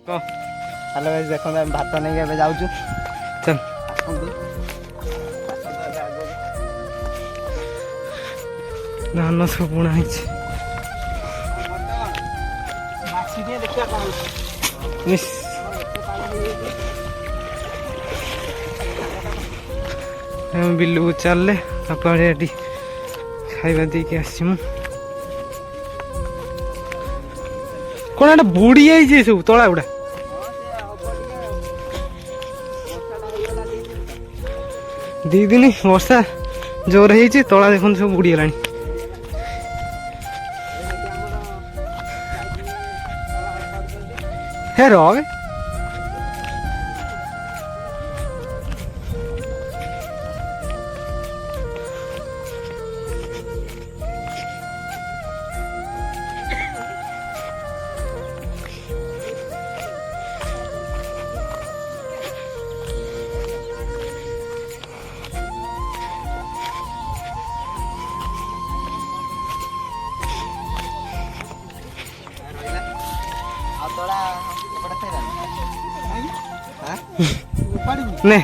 Hello guys देखो मैं भात नहीं के जाऊँ चल धान सब बुणा बिलू को चलले खाଇବା ଦେଇକି ଆସିଛି ମୁଁ କଣ ଏଟା ବୁଡି ଯାଇଛି ସବୁ ତଳା ଗୁଡା ଦି ଦିନ ବର୍ଷା ଜୋର ହେଇଛି ତଳା ଦେଖନ୍ତୁ ସବୁ ବୁଡିଗଲାଣି ହେ ରହ ନେ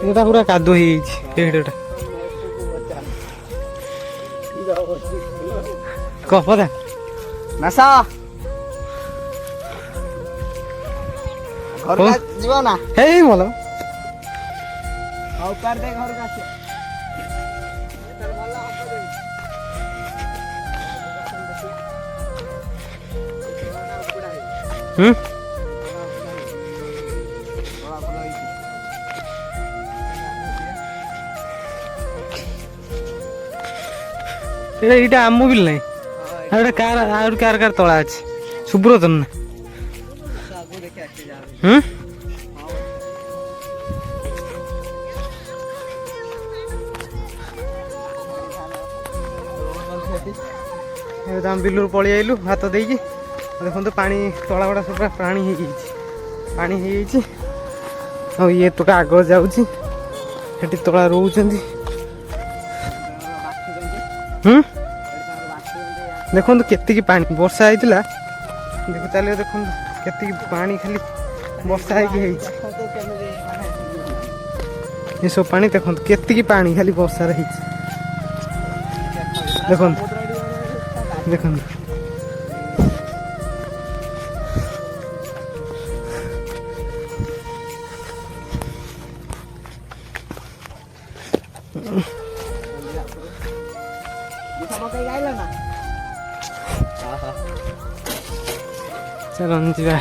ଏଟା ପୁରା କାଦୁଅ ହେଇଯାଇଛି ଏଇଟା କହ ପଦା ନାସ घर का जीव ना हे बोलो हाउ कर दे घर का से ଏଇଟା ଆମ ବିଲ ନାହିଁ ଏଇଟା କାର କାର ତଳା ଅଛି ସୁବ୍ରତ ନା ଆମେ ବିଲରୁ ପଳେଇ ଆଇଲୁ ଭାତ ଦେଇକି ଦେଖନ୍ତୁ ପାଣି ତଳା ଗୁଡ଼ା ସବୁ ପୁରା ପାଣି ହେଇଯାଇଛି ଆଉ ଇଏ ତୋଟା ଆଗ ଯାଉଛି ସେଠି ତଳା ରହୁଛନ୍ତି ଦେଖନ୍ତୁ କେତିକି ପାଣି ବର୍ଷା ହେଇଥିଲା ଚାଲିବ ଦେଖନ୍ତୁ କେତିକି ପାଣି ଖାଲି ବର୍ଷା ହେଇକି ହେଇଛି ଏସବୁ ପାଣି ଦେଖନ୍ତୁ କେତିକି ପାଣି ଖାଲି ବର୍ଷାରେ ହେଇଛି ଦେଖନ୍ତୁ ଦେଖନ୍ତୁ ଚାଲନ୍ତୁ ଯିବା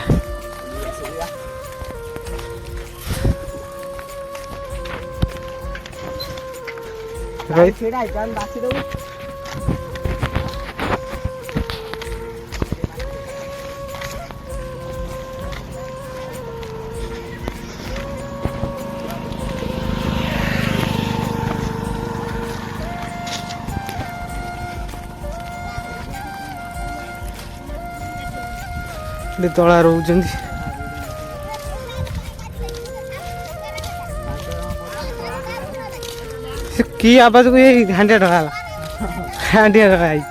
ତଳା ରହୁଛନ୍ତି ସେ କି ଆବାଜକୁ ଏଇ ହାଣ୍ଡିଆ ଟକା ହେଲା ହାଣ୍ଡିଆ ଟକା ହେଇଛି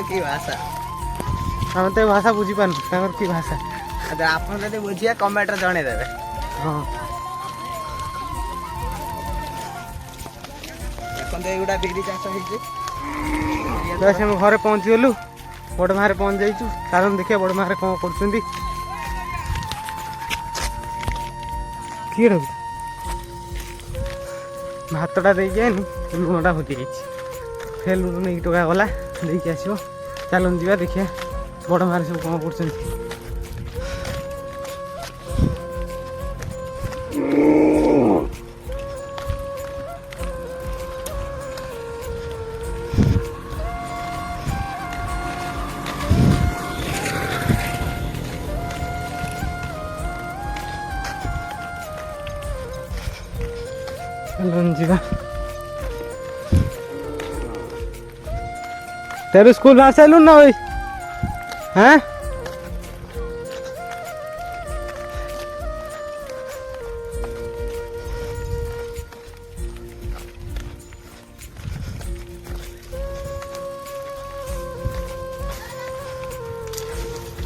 की भाषा ଆମେ ତ ଏ ଭାଷା ବୁଝିପାରୁନୁ ତାଙ୍କର କି ଭାଷା ଆପଣ ଯଦି ବୁଝିବେ କମେଣ୍ଟରେ ଜଣେଇଦେବେ ହଁ ଏଇଗୁଡ଼ା ବିରି ଚାଷ ହେଇଛି ଆମେ ଘରେ ପହଞ୍ଚିଗଲୁ ବଡ଼ ମାରେ ପହଞ୍ଚି ଯାଇଛୁ ଚାଲନ୍ତୁ ଦେଖିବା ବଡ଼ ମାରେ କ'ଣ କରୁଛନ୍ତି କିଏ ରହୁଛି ଭାତଟା ଦେଇକି ଆନି ଲୁଣଟା ଭୋଜି ଯାଇଛି ଫେର ଲୁଣ ନେଇକି ଟଙ୍କା ଗଲା ଦେଇକି ଆସିବ ଚାଲନ୍ତୁ ଯିବା ଦେଖିବା ବଡ଼ ମାରେ ସବୁ କ'ଣ କରୁଛନ୍ତି ଚାଲୁନ ଯିବା। तेरे स्कूल बाहर से लूँ ना भाई हैं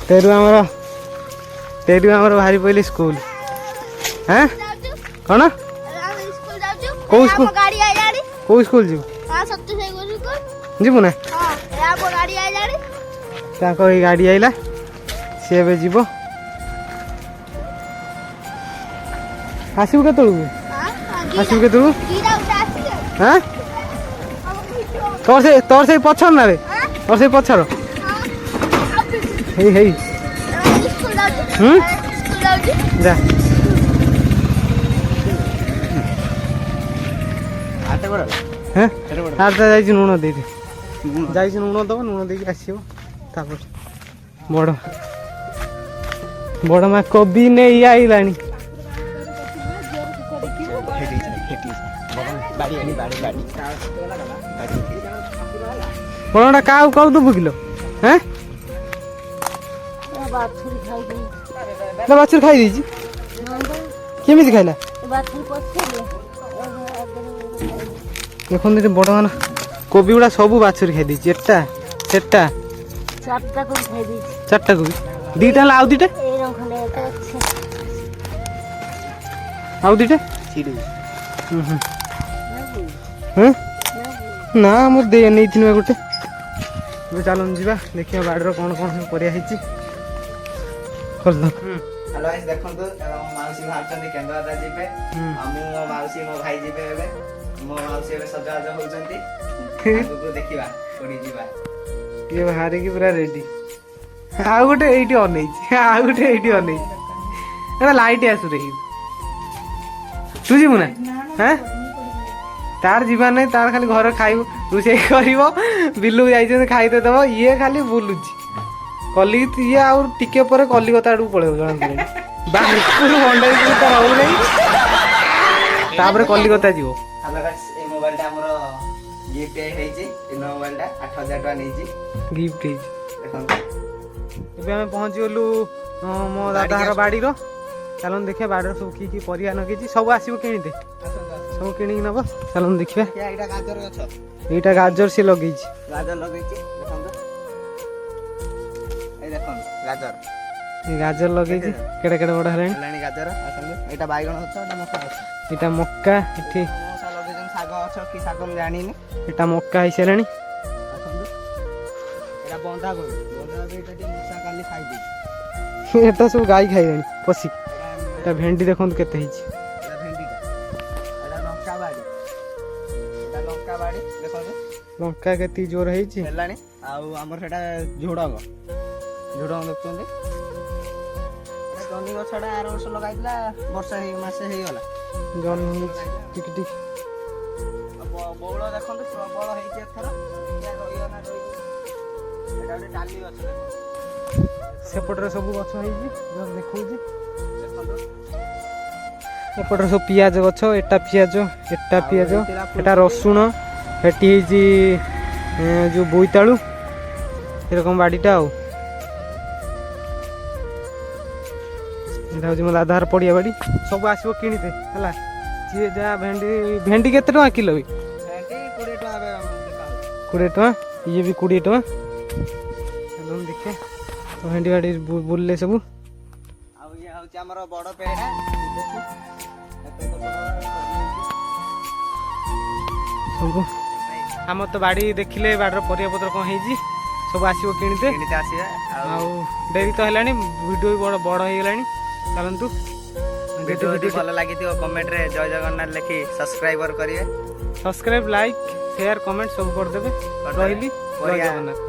तेरु आमर भारी पहले स्कूल हैं कौन को स्कूल को स्कूल जीवु ना गाड़ी आइला सी ए जीव आसबू के आसबू के हाँ तोर से पछर ना रे तोर से पछर हे जा हाँ आठ लुण दे जाइए लुण दब लुण दे आसो बड़ बड़ माँ कवि नहीं आईला बड़ा क्या कौ दबु किलो हाँ बाछुरी खाई देछि केमिति खाइला देखो बड़ मान कोबी गुड़ा सब बाछुरी खाई देछि एटा सेटा चारटा कोबी दीटा आउ दीटा आउ दीटा ना मोर दे नहीं थी गोटे चलो जा देखिए बाड़र कौन कौन सब परिया हेलो गाइस देखंतु माउसी भाबचंदी केंद्रापड़ा जिबे मो माउसी मो भाई जिबे एबे मो माउसी एबे सजाज होउचंती आगु देखिबा कोडी जिबा ये बाहर की पूरा रेडी आ गोटे एठी अनै आ गोटे एठी अनै एटा लाइट आसु रही तू जीवु ना हैं तार जीवा नहीं तार खाली घर खाइबो रुसे करिवो बिल्लू जाइछन खाइ दे दबो ये खाली बुलुची कली ये आउ टिके पर कलिकता आडू पळेउ जण बाहर मंडई तो रहू नहीं तापर कलिकता जीवो हेलो गाइस ए मोबाइलटा हमरो गिफ्ट हेइची इ मोबाइलटा 8000 टका नेइची गिफ्ट हेइची देखो एबे हम पहुंच गेलु मो दादार बाड़ी रो चलन देखिए बाड़र सब की परिया नगेची सब आसीबो किनि दे सब किनि नब चलन देखिबा एटा गाजर गछ एटा गाजर से लगेची गाजर लगेची देखो गाजर गाजर लगेची केडे केडे बड़ हलानी हलानी गाजर आसंदे एटा बाइगण गछ एटा मक्का गछ एटा मक्का एठी मोसा लगेजन साग गछ की साग हम जानिनी एटा मक्का हिस हलानी आसंदे एटा बंधा गो एटा टी मोसा काली खाइ दी एटा सब गाय खाइलानी पसी एटा भेंडी देखन केते हिची एटा भेंडी एटा लंका बाड़ी देखो लंका केती जोर हिची हलानी आउ हमर सेटा झोडंग झोडंग देखछोंदे जनी गछडा आर वर्ष लगाइतला वर्षा हे मासे हे गला जन टिक टिक बौळ देखंतु प्रबळ हेइचे एथर या रहियो ना रहि एटा ଗୋଟେ डाली गछ देखो सेपटर सब गछ हेइची जन देखौची सेपटर सब पियाज गछ एटा पियाज एटा रसुण हेटी हेइची जो बोईतालू एरकम बाड़ीटा आउ मो दादार पड़िया बाड़ी सब आसो किणीते है सी जहाँ भेंडी केते टका किलो भी 20 टका ये भी 20 टका देखे तो भेंडी बाड़ी बुलले सब सब आम तो बाड़ी देखिले बाड़र परिया पत्र कौन है सब आसो किणीते डेरी तो है वीडियो भी बड़ हो गलानी चलतु वीडियो भल लगी कमेंट रे जय जगन्नाथ लिखि सब्सक्राइबर करिए सब्सक्राइब लाइक शेयर कमेंट सब कर देबे रहिली जय जगन्नाथ।